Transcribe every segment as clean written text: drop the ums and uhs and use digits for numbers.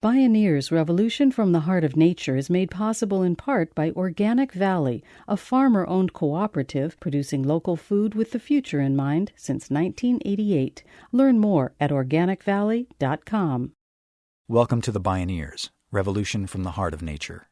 Bioneers' Revolution from the Heart of Nature is made possible in part by Organic Valley, a farmer-owned cooperative producing local food with the future in mind since 1988. Learn more at organicvalley.com. Welcome to the Bioneers, Revolution from the Heart of Nature.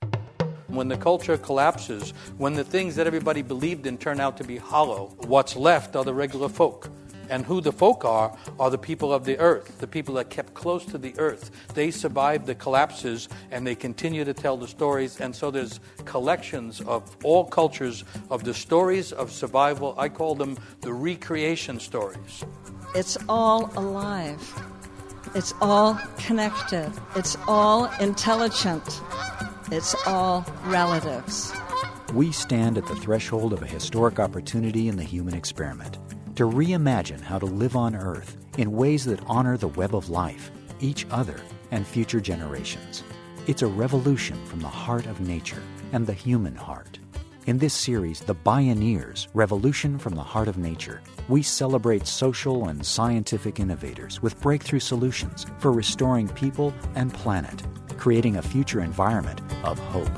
When the culture collapses, when the things that everybody believed in turn out to be hollow, what's left are the regular folk. And who the folk are the people of the earth, the people that kept close to the earth. They survived the collapses and they continue to tell the stories. And so there's collections of all cultures of the stories of survival. I call them the recreation stories. It's all alive. It's all connected. It's all intelligent. It's all relatives. We stand at the threshold of a historic opportunity in the human experiment to reimagine how to live on Earth in ways that honor the web of life, each other, and future generations. It's a revolution from the heart of nature and the human heart. In this series, The Bioneers, Revolution from the Heart of Nature, we celebrate social and scientific innovators with breakthrough solutions for restoring people and planet, creating a future environment of hope.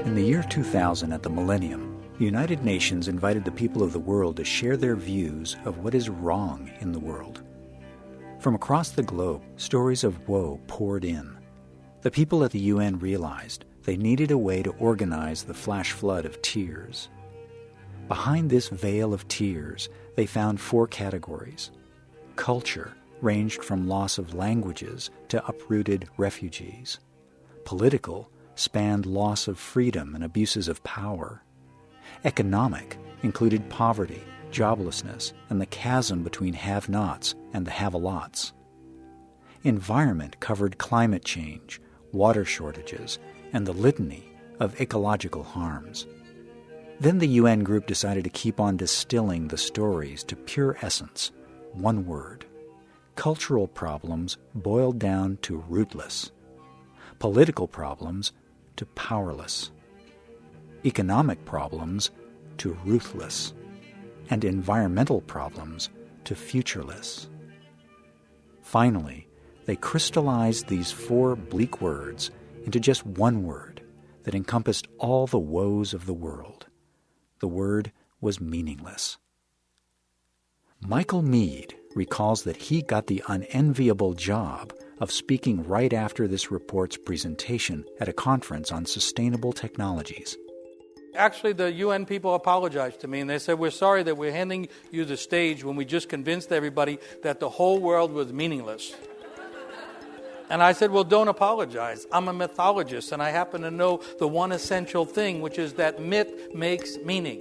In the year 2000, at the millennium, the United Nations invited the people of the world to share their views of what is wrong in the world. From across the globe, stories of woe poured in. The people at the UN realized they needed a way to organize the flash flood of tears. Behind this veil of tears, they found 4 categories. Culture ranged from loss of languages to uprooted refugees. Political spanned loss of freedom and abuses of power. Economic included poverty, joblessness, and the chasm between have-nots and the have-a-lots. Environment covered climate change, water shortages, and the litany of ecological harms. Then the UN group decided to keep on distilling the stories to pure essence, one word. Cultural problems boiled down to rootless. Political problems to powerless. Economic problems to ruthless. And environmental problems to futureless. Finally, they crystallized these 4 bleak words into just one word that encompassed all the woes of the world. The word was meaningless. Michael Meade recalls that he got the unenviable job of speaking right after this report's presentation at a conference on sustainable technologies. Actually, the UN people apologized to me, and they said, we're sorry that we're handing you the stage when we just convinced everybody that the whole world was meaningless. And I said, well, don't apologize. I'm a mythologist, and I happen to know the one essential thing, which is that myth makes meaning.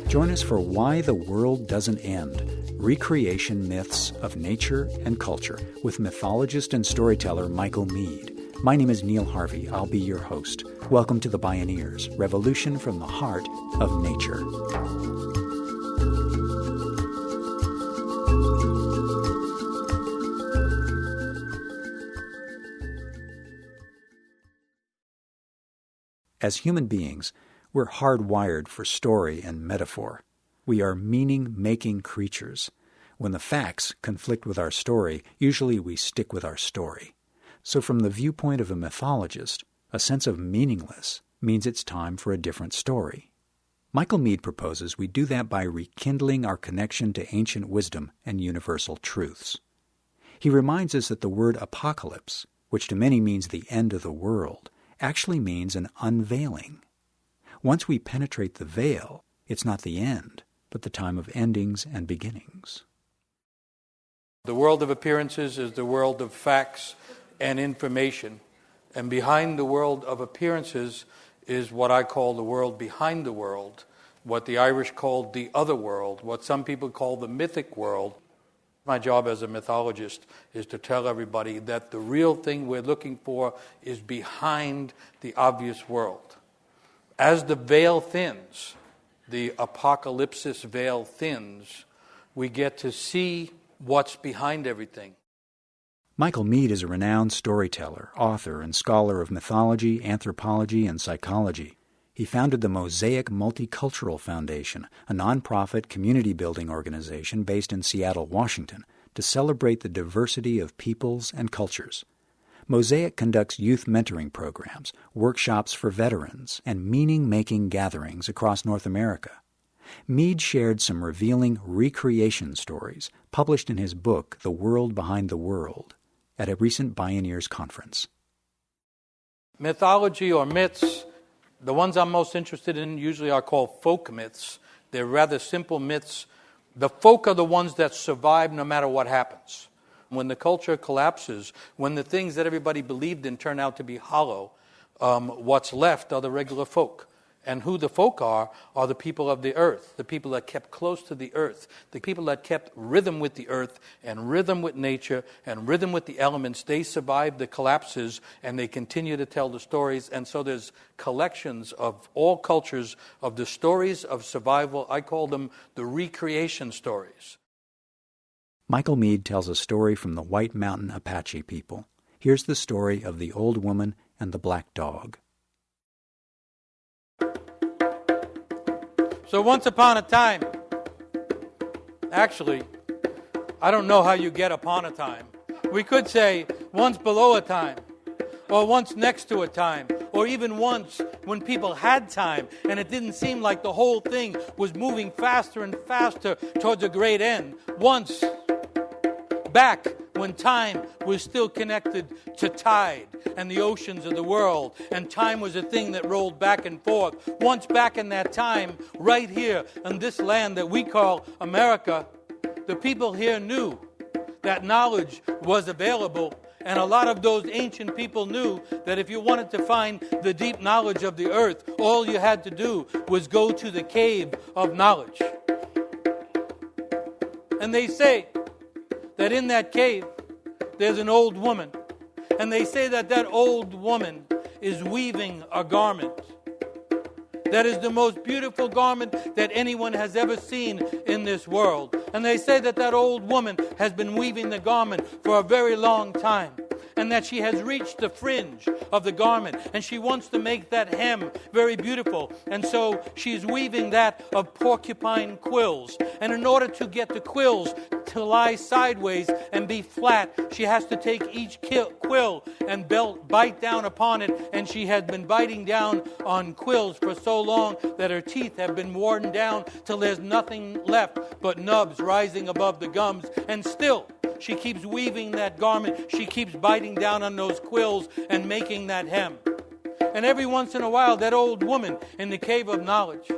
Join us for Why the World Doesn't End, Recreation Myths of Nature and Culture with mythologist and storyteller Michael Meade. My name is Neil Harvey. I'll be your host. Welcome to the Bioneers, Revolution from the Heart of Nature. As human beings, we're hardwired for story and metaphor. We are meaning-making creatures. When the facts conflict with our story, usually we stick with our story. So from the viewpoint of a mythologist, a sense of meaningless means it's time for a different story. Michael Meade proposes we do that by rekindling our connection to ancient wisdom and universal truths. He reminds us that the word apocalypse, which to many means the end of the world, actually means an unveiling. Once we penetrate the veil, it's not the end, but the time of endings and beginnings. The world of appearances is the world of facts and information. And behind the world of appearances is what I call the world behind the world, what the Irish called the other world, what some people call the mythic world. My job as a mythologist is to tell everybody that the real thing we're looking for is behind the obvious world. As the veil thins, the apocalypsis veil thins, we get to see what's behind everything. Michael Meade is a renowned storyteller, author, and scholar of mythology, anthropology, and psychology. He founded the Mosaic Multicultural Foundation, a nonprofit community-building organization based in Seattle, Washington, to celebrate the diversity of peoples and cultures. Mosaic conducts youth mentoring programs, workshops for veterans, and meaning-making gatherings across North America. Meade shared some revealing recreation stories published in his book, The World Behind the World, at a recent Bioneers conference. Mythology or myths, the ones I'm most interested in usually are called folk myths. They're rather simple myths. The folk are the ones that survive no matter what happens. When the culture collapses, when the things that everybody believed in turn out to be hollow, what's left are the regular folk. And who the folk are the people of the earth, the people that kept close to the earth, the people that kept rhythm with the earth and rhythm with nature and rhythm with the elements. They survived the collapses and they continue to tell the stories. And so there's collections of all cultures of the stories of survival. I call them the recreation stories. Michael Meade tells a story from the White Mountain Apache people. Here's the story of the old woman and the black dog. So once upon a time, actually, I don't know how you get upon a time. We could say once below a time, or once next to a time, or even once when people had time and it didn't seem like the whole thing was moving faster and faster towards a great end. Once, back when time was still connected to tide and the oceans of the world, and time was a thing that rolled back and forth. Once back in that time, right here in this land that we call America, the people here knew that knowledge was available, and a lot of those ancient people knew that if you wanted to find the deep knowledge of the earth, all you had to do was go to the cave of knowledge. And they say that in that cave, there's an old woman. And they say that that old woman is weaving a garment. That is the most beautiful garment that anyone has ever seen in this world. And they say that that old woman has been weaving the garment for a very long time. And that she has reached the fringe of the garment, and she wants to make that hem very beautiful. And so she's weaving that of porcupine quills. And in order to get the quills to lie sideways and be flat, she has to take each quill and bite down upon it. And she has been biting down on quills for so long that her teeth have been worn down till there's nothing left but nubs rising above the gums. And still, she keeps weaving that garment. She keeps biting down on those quills and making that hem. And every once in a while, that old woman in the cave of knowledge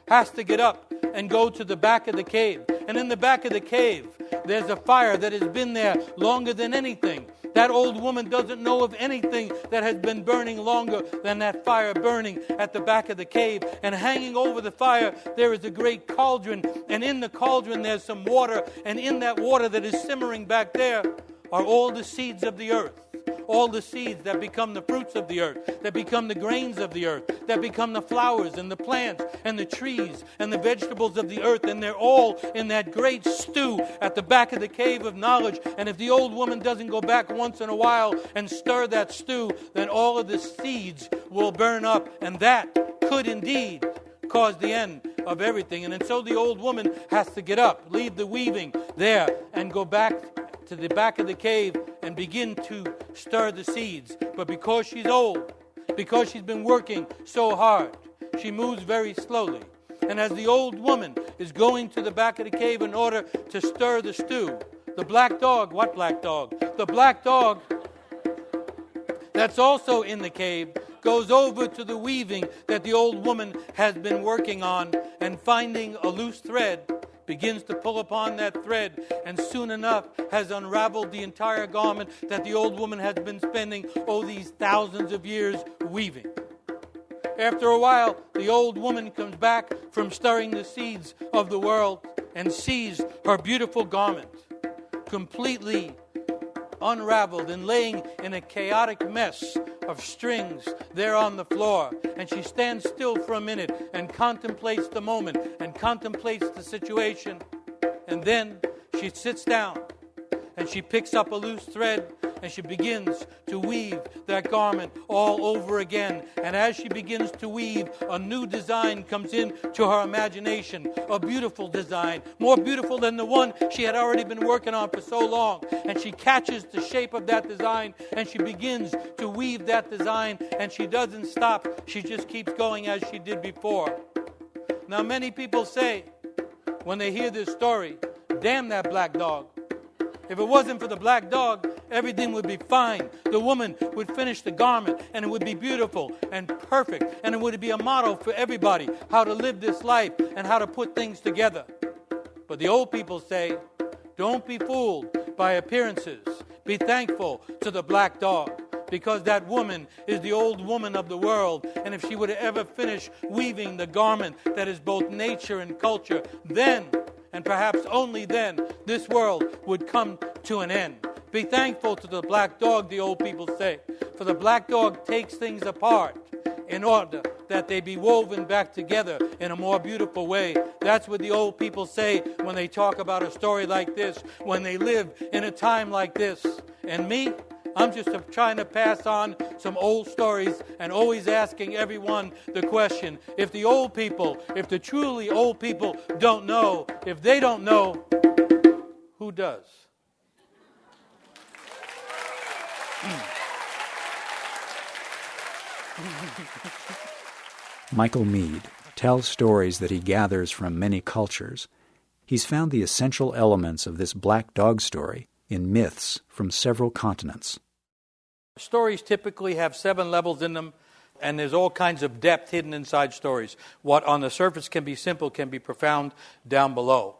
has to get up and go to the back of the cave. And in the back of the cave, there's a fire that has been there longer than anything. That old woman doesn't know of anything that has been burning longer than that fire burning at the back of the cave. And hanging over the fire, there is a great cauldron. And in the cauldron, there's some water. And in that water that is simmering back there are all the seeds of the earth. All the seeds that become the fruits of the earth, that become the grains of the earth, that become the flowers and the plants and the trees and the vegetables of the earth. And they're all in that great stew at the back of the cave of knowledge. And if the old woman doesn't go back once in a while and stir that stew, then all of the seeds will burn up. And that could indeed cause the end of everything. And so the old woman has to get up, leave the weaving there, and go back to the back of the cave and begin to stir the seeds. But because she's old, because she's been working so hard, she moves very slowly. And as the old woman is going to the back of the cave in order to stir the stew, the black dog, what black dog? The black dog that's also in the cave goes over to the weaving that the old woman has been working on, and finding a loose thread, begins to pull upon that thread, and soon enough has unraveled the entire garment that the old woman has been spending these thousands of years weaving. After a while, the old woman comes back from stirring the seeds of the world and sees her beautiful garment completely unraveled and laying in a chaotic mess of strings there on the floor. And she stands still for a minute and contemplates the moment and contemplates the situation. And then she sits down and she picks up a loose thread and she begins to weave that garment all over again. And as she begins to weave, a new design comes into her imagination, a beautiful design, more beautiful than the one she had already been working on for so long. And she catches the shape of that design and she begins to weave that design, and she doesn't stop. She just keeps going as she did before. Now, many people say, when they hear this story, damn that black dog. If it wasn't for the black dog, everything would be fine. The woman would finish the garment, and it would be beautiful and perfect, and it would be a model for everybody, how to live this life and how to put things together. But the old people say, don't be fooled by appearances. Be thankful to the black dog, because that woman is the old woman of the world. And if she would ever finish weaving the garment that is both nature and culture, then, and perhaps only then, this world would come to an end. Be thankful to the black dog, the old people say, for the black dog takes things apart in order that they be woven back together in a more beautiful way. That's what the old people say when they talk about a story like this, when they live in a time like this. And me, I'm just trying to pass on some old stories and always asking everyone the question, if the old people, if the truly old people don't know, if they don't know, who does? Michael Meade tells stories that he gathers from many cultures. He's found the essential elements of this black dog story in myths from several continents. Stories typically have 7 levels in them, and there's all kinds of depth hidden inside stories. What on the surface can be simple can be profound down below.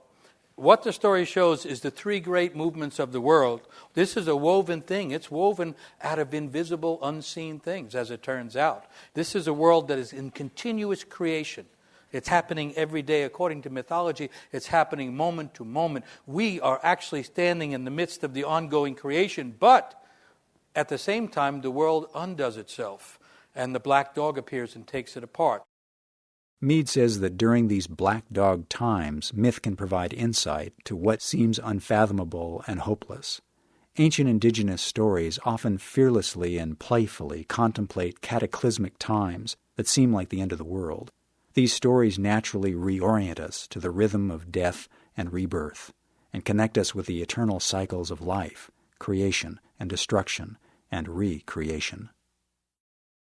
What the story shows is the 3 great movements of the world. This is a woven thing. It's woven out of invisible, unseen things, as it turns out. This is a world that is in continuous creation. It's happening every day. According to mythology, it's happening moment to moment. We are actually standing in the midst of the ongoing creation, but at the same time, the world undoes itself, and the black dog appears and takes it apart. Meade says that during these black dog times, myth can provide insight to what seems unfathomable and hopeless. Ancient indigenous stories often fearlessly and playfully contemplate cataclysmic times that seem like the end of the world. These stories naturally reorient us to the rhythm of death and rebirth, and connect us with the eternal cycles of life, creation and destruction, and recreation.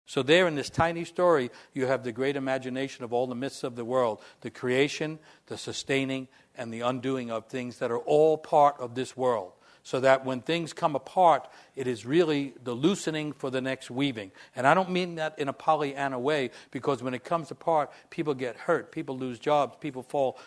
So there in this tiny story, you have the great imagination of all the myths of the world, the creation, the sustaining, and the undoing of things that are all part of this world. So that when things come apart, it is really the loosening for the next weaving. And I don't mean that in a Pollyanna way, because when it comes apart, people get hurt, people lose jobs,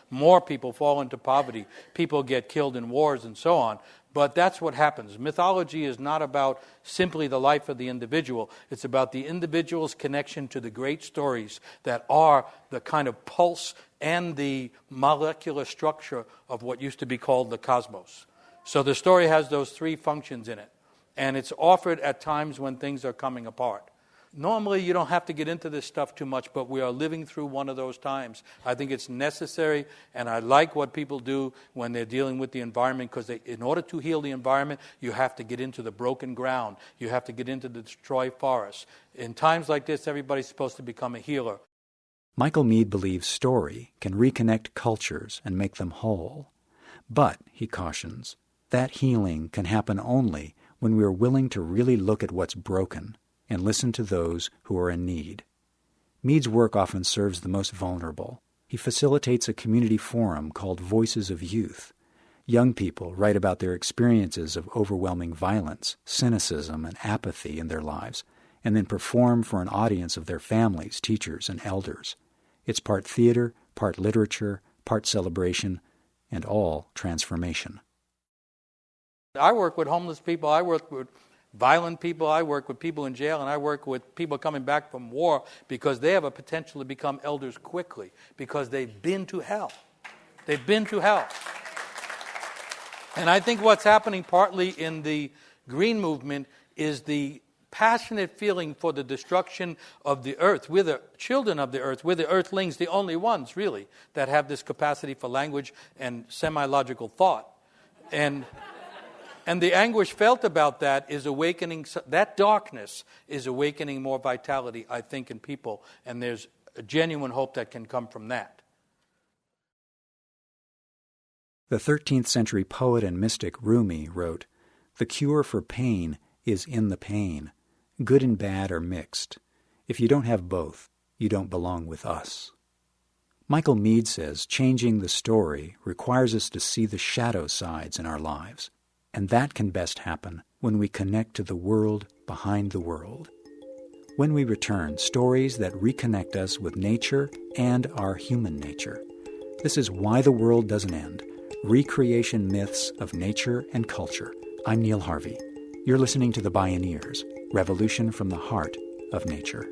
more people fall into poverty, people get killed in wars and so on. But that's what happens. Mythology is not about simply the life of the individual. It's about the individual's connection to the great stories that are the kind of pulse and the molecular structure of what used to be called the cosmos. So the story has those 3 functions in it. And it's offered at times when things are coming apart. Normally, you don't have to get into this stuff too much, but we are living through one of those times. I think it's necessary, and I like what people do when they're dealing with the environment, because in order to heal the environment, you have to get into the broken ground. You have to get into the destroyed forests. In times like this, everybody's supposed to become a healer. Michael Meade believes story can reconnect cultures and make them whole. But, he cautions, that healing can happen only when we are willing to really look at what's broken and listen to those who are in need. Meade's work often serves the most vulnerable. He facilitates a community forum called Voices of Youth. Young people write about their experiences of overwhelming violence, cynicism, and apathy in their lives, and then perform for an audience of their families, teachers, and elders. It's part theater, part literature, part celebration, and all transformation. I work with homeless people, I work with violent people, I work with people in jail, and I work with people coming back from war because they have a potential to become elders quickly because they've been to hell. They've been to hell. And I think what's happening partly in the green movement is the passionate feeling for the destruction of the earth. We're the children of the earth. We're the earthlings, the only ones, really, that have this capacity for language and semi-logical thought. And And the anguish felt about that is awakening, that darkness is awakening more vitality, I think, in people. And there's a genuine hope that can come from that. The 13th century poet and mystic Rumi wrote, "The cure for pain is in the pain. Good and bad are mixed. If you don't have both, you don't belong with us." Michael Meade says changing the story requires us to see the shadow sides in our lives, and that can best happen when we connect to the world behind the world. When we return, stories that reconnect us with nature and our human nature. This is Why the World Doesn't End, Recreation Myths of Nature and Culture. I'm Neil Harvey. You're listening to the Bioneers, Revolution from the Heart of Nature.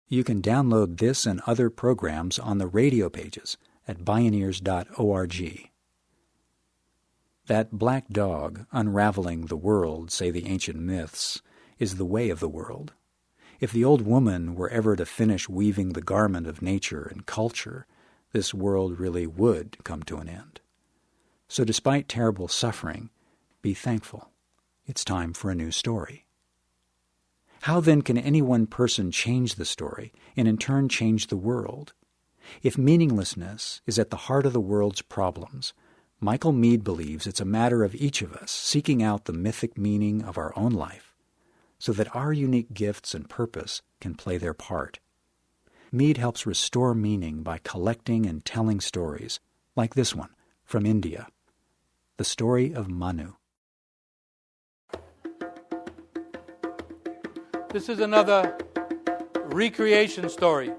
You can download this and other programs on the radio pages at Bioneers.org. That black dog unraveling the world, say the ancient myths, is the way of the world. If the old woman were ever to finish weaving the garment of nature and culture, this world really would come to an end. So despite terrible suffering, be thankful. It's time for a new story. How then can any one person change the story and in turn change the world? If meaninglessness is at the heart of the world's problems, Michael Meade believes it's a matter of each of us seeking out the mythic meaning of our own life so that our unique gifts and purpose can play their part. Meade helps restore meaning by collecting and telling stories like this one from India, the story of Manu. This is another recreation story.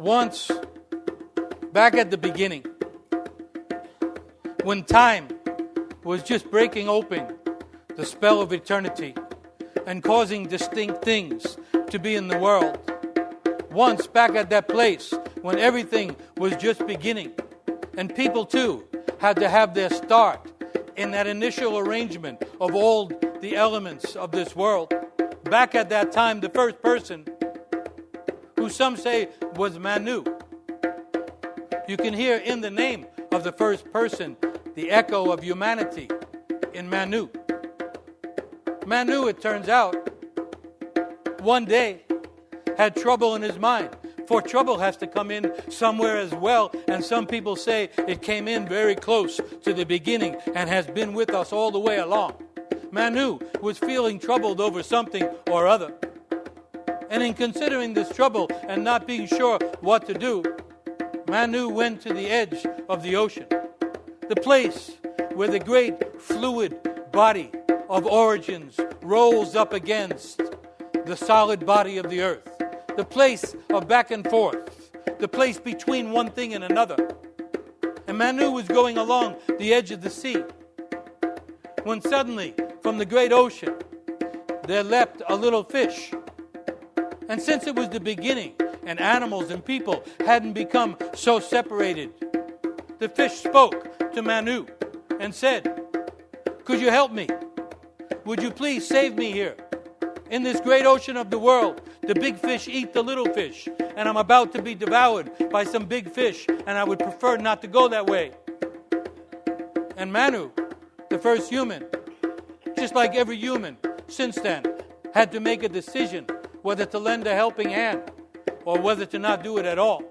Once, back at the beginning, when time was just breaking open the spell of eternity and causing distinct things to be in the world, once back at that place when everything was just beginning, and people too had to have their start in that initial arrangement of all the elements of this world. Back at that time, the first person, who some say was Manu. You can hear in the name of the first person the echo of humanity in Manu. Manu, it turns out, one day had trouble in his mind. For trouble has to come in somewhere as well, and some people say it came in very close to the beginning and has been with us all the way along. Manu was feeling troubled over something or other. And in considering this trouble and not being sure what to do, Manu went to the edge of the ocean, the place where the great fluid body of origins rolls up against the solid body of the earth. The place of back and forth, the place between one thing and another. And Manu was going along the edge of the sea when suddenly, from the great ocean, there leapt a little fish. And since it was the beginning, and animals and people hadn't become so separated, the fish spoke to Manu and said, "Could you help me? Would you please save me here? In this great ocean of the world, the big fish eat the little fish, and I'm about to be devoured by some big fish, and I would prefer not to go that way." And Manu, the first human, just like every human since then, had to make a decision whether to lend a helping hand or whether to not do it at all.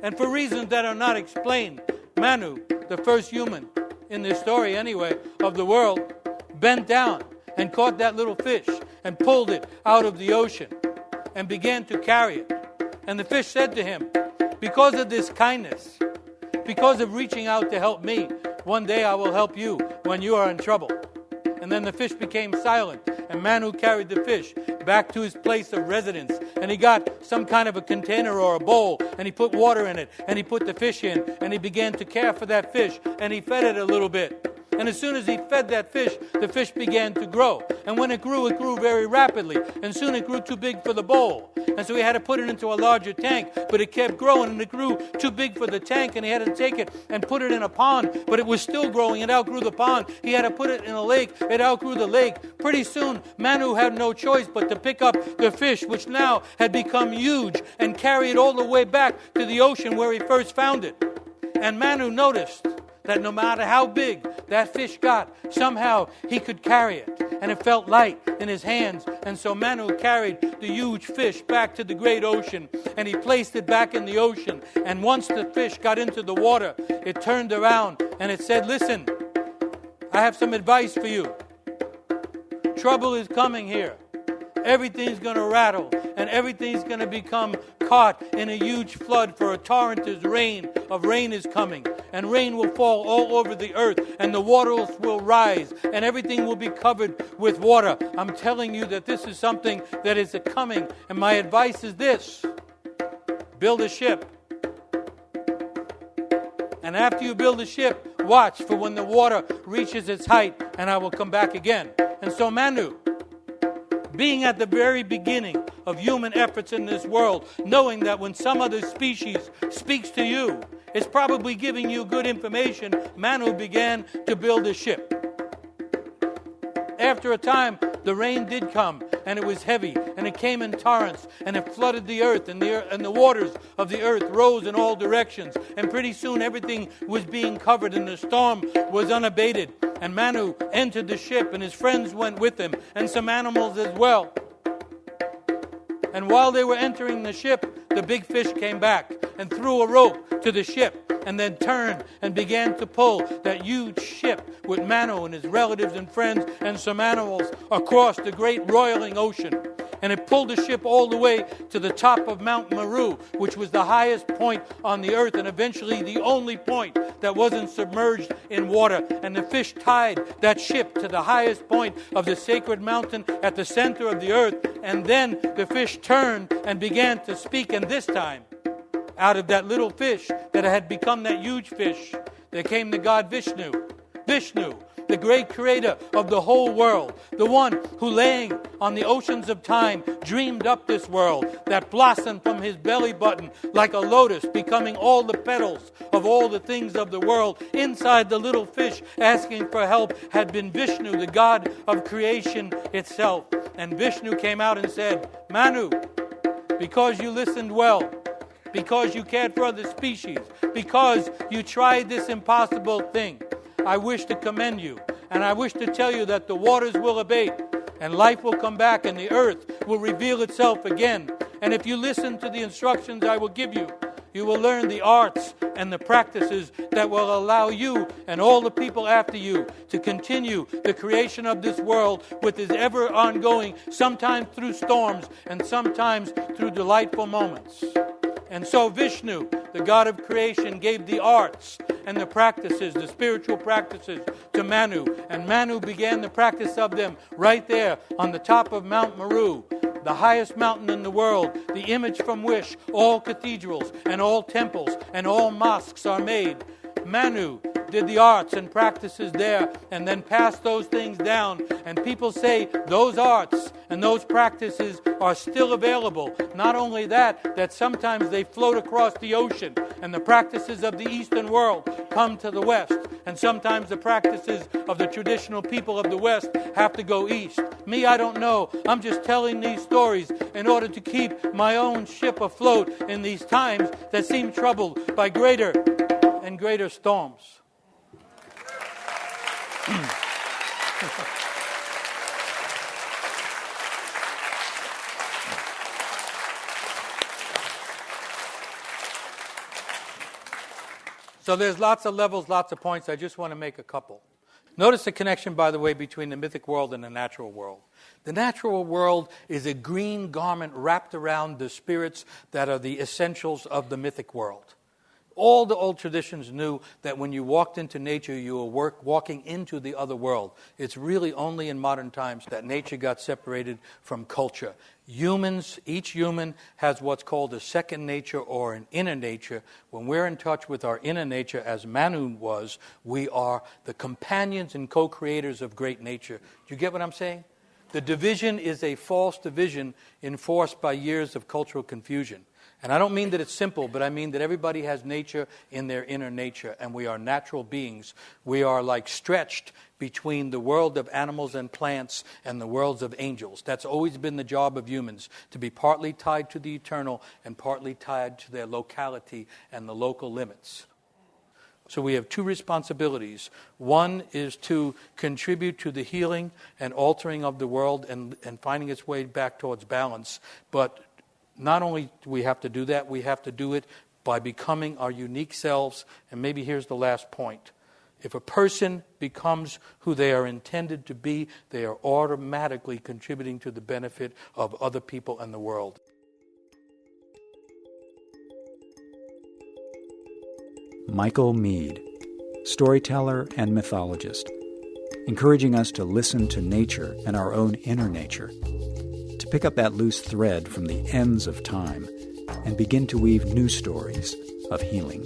And for reasons that are not explained, Manu, the first human, in this story anyway, of the world, bent down and caught that little fish and pulled it out of the ocean and began to carry it. And the fish said to him, "Because of this kindness, because of reaching out to help me, one day I will help you when you are in trouble." And then the fish became silent, and Manu carried the fish back to his place of residence and he got some kind of a container or a bowl, and he put water in it, and he put the fish in, and he began to care for that fish, and he fed it a little bit. And as soon as he fed that fish, the fish began to grow. And when it grew very rapidly. And soon it grew too big for the bowl. And so he had to put it into a larger tank. But it kept growing, and it grew too big for the tank. And he had to take it and put it in a pond. But it was still growing. It outgrew the pond. He had to put it in a lake. It outgrew the lake. Pretty soon, Manu had no choice but to pick up the fish, which now had become huge, and carry it all the way back to the ocean where he first found it. And Manu noticed that no matter how big that fish got, somehow he could carry it. And it felt light in his hands. And so Manu carried the huge fish back to the great ocean. And he placed it back in the ocean. And once the fish got into the water, it turned around and it said, "Listen, I have some advice for you. Trouble is coming here. Everything's going to rattle, and everything's going to become caught in a huge flood, for a torrent of rain is coming, and rain will fall all over the earth, and the waters will rise, and everything will be covered with water. I'm telling you that this is something that is coming, and my advice is this: build a ship. And after you build a ship, watch for when the water reaches its height, and I will come back again." And so Manu, being at the very beginning of human efforts in this world, knowing that when some other species speaks to you, it's probably giving you good information, Manu began to build a ship. After a time, the rain did come, and it was heavy, and it came in torrents, and it flooded the earth, and the waters of the earth rose in all directions, and pretty soon everything was being covered, and the storm was unabated. And Manu entered the ship, and his friends went with him, and some animals as well. And while they were entering the ship, the big fish came back and threw a rope to the ship, and then turned and began to pull that huge ship with Manu and his relatives and friends and some animals across the great roiling ocean. And it pulled the ship all the way to the top of Mount Meru, which was the highest point on the earth, and eventually the only point that wasn't submerged in water. And the fish tied that ship to the highest point of the sacred mountain at the center of the earth. And then the fish turned and began to speak, and this time, out of that little fish that had become that huge fish, there came the god Vishnu. Vishnu, the great creator of the whole world, the one who, laying on the oceans of time, dreamed up this world that blossomed from his belly button like a lotus, becoming all the petals of all the things of the world. Inside the little fish, asking for help, had been Vishnu, the god of creation itself. And Vishnu came out and said, "Manu, because you listened well, because you cared for other species, because you tried this impossible thing, I wish to commend you, and I wish to tell you that the waters will abate, and life will come back, and the earth will reveal itself again. And if you listen to the instructions I will give you, you will learn the arts and the practices that will allow you and all the people after you to continue the creation of this world with this ever ongoing, sometimes through storms and sometimes through delightful moments." And so Vishnu, the god of creation, gave the arts and the practices, the spiritual practices, to Manu. And Manu began the practice of them right there on the top of Mount Meru, the highest mountain in the world, the image from which all cathedrals and all temples and all mosques are made. Manu did the arts and practices there, and then passed those things down. And people say those arts and those practices are still available. Not only that, that sometimes they float across the ocean, and the practices of the Eastern world come to the West, and sometimes the practices of the traditional people of the West have to go east. Me, I don't know. I'm just telling these stories in order to keep my own ship afloat in these times that seem troubled by greater and greater storms. So there's lots of levels, lots of points. I just want to make a couple. Notice the connection, by the way, between the mythic world and the natural world. The natural world is a green garment wrapped around the spirits that are the essentials of the mythic world. All the old traditions knew that when you walked into nature, you were walking into the other world. It's really only in modern times that nature got separated from culture. Humans, each human has what's called a second nature or an inner nature. When we're in touch with our inner nature, as Manu was, we are the companions and co-creators of great nature. Do you get what I'm saying? The division is a false division enforced by years of cultural confusion. And I don't mean that it's simple, but I mean that everybody has nature in their inner nature, and we are natural beings. We are like stretched between the world of animals and plants and the worlds of angels. That's always been the job of humans, to be partly tied to the eternal and partly tied to their locality and the local limits. So we have two responsibilities. One is to contribute to the healing and altering of the world and finding its way back towards balance. But not only do we have to do that, we have to do it by becoming our unique selves. And maybe here's the last point. If a person becomes who they are intended to be, they are automatically contributing to the benefit of other people and the world. Michael Meade, storyteller and mythologist, encouraging us to listen to nature and our own inner nature, to pick up that loose thread from the ends of time and begin to weave new stories of healing.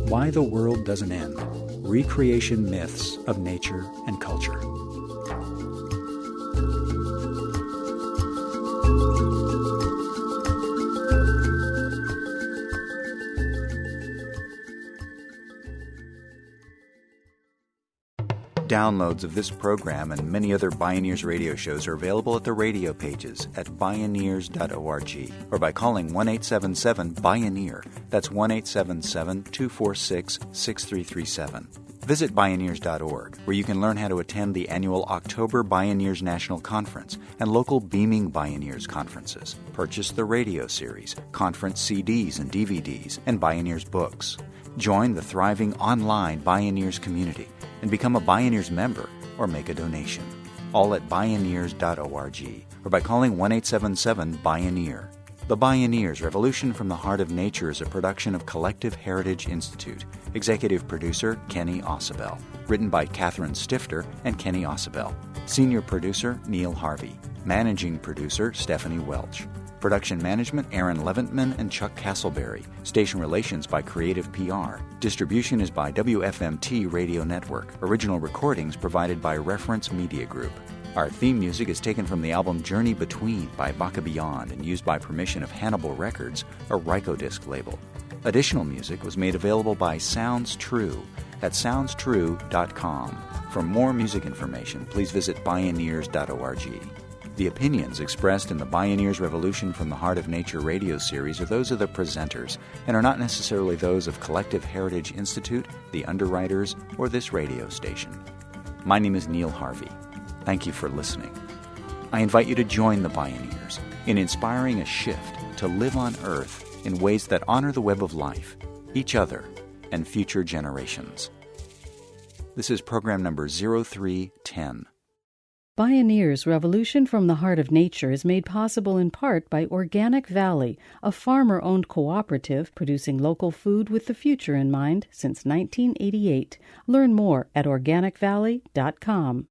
Why the World Doesn't End: Recreation Myths of Nature and Culture. Downloads of this program and many other Bioneers radio shows are available at the radio pages at Bioneers.org or by calling 1-877-BIONEER. That's 1-877-246-6337. Visit Bioneers.org, where you can learn how to attend the annual October Bioneers National Conference and local Beaming Bioneers conferences. Purchase the radio series, conference CDs and DVDs, and Bioneers books. Join the thriving online Bioneers community and become a Bioneers member or make a donation. All at Bioneers.org or by calling 1-877-BIONEER. The Bioneers, Revolution from the Heart of Nature is a production of Collective Heritage Institute. Executive producer, Kenny Ausubel. Written by Catherine Stifter and Kenny Ausubel. Senior producer, Neil Harvey. Managing producer, Stephanie Welch. Production management, Aaron Leventman and Chuck Castleberry. Station relations by Creative PR. Distribution is by WFMT Radio Network. Original recordings provided by Reference Media Group. Our theme music is taken from the album Journey Between by Baka Beyond and used by permission of Hannibal Records, a Rykodisc label. Additional music was made available by Sounds True at soundstrue.com. For more music information, please visit Bioneers.org. The opinions expressed in the Bioneers Revolution from the Heart of Nature radio series are those of the presenters and are not necessarily those of Collective Heritage Institute, the underwriters, or this radio station. My name is Neil Harvey. Thank you for listening. I invite you to join the Bioneers in inspiring a shift to live on Earth in ways that honor the web of life, each other, and future generations. This is program number 0310. Bioneers Revolution from the Heart of Nature is made possible in part by Organic Valley, a farmer-owned cooperative producing local food with the future in mind since 1988. Learn more at organicvalley.com.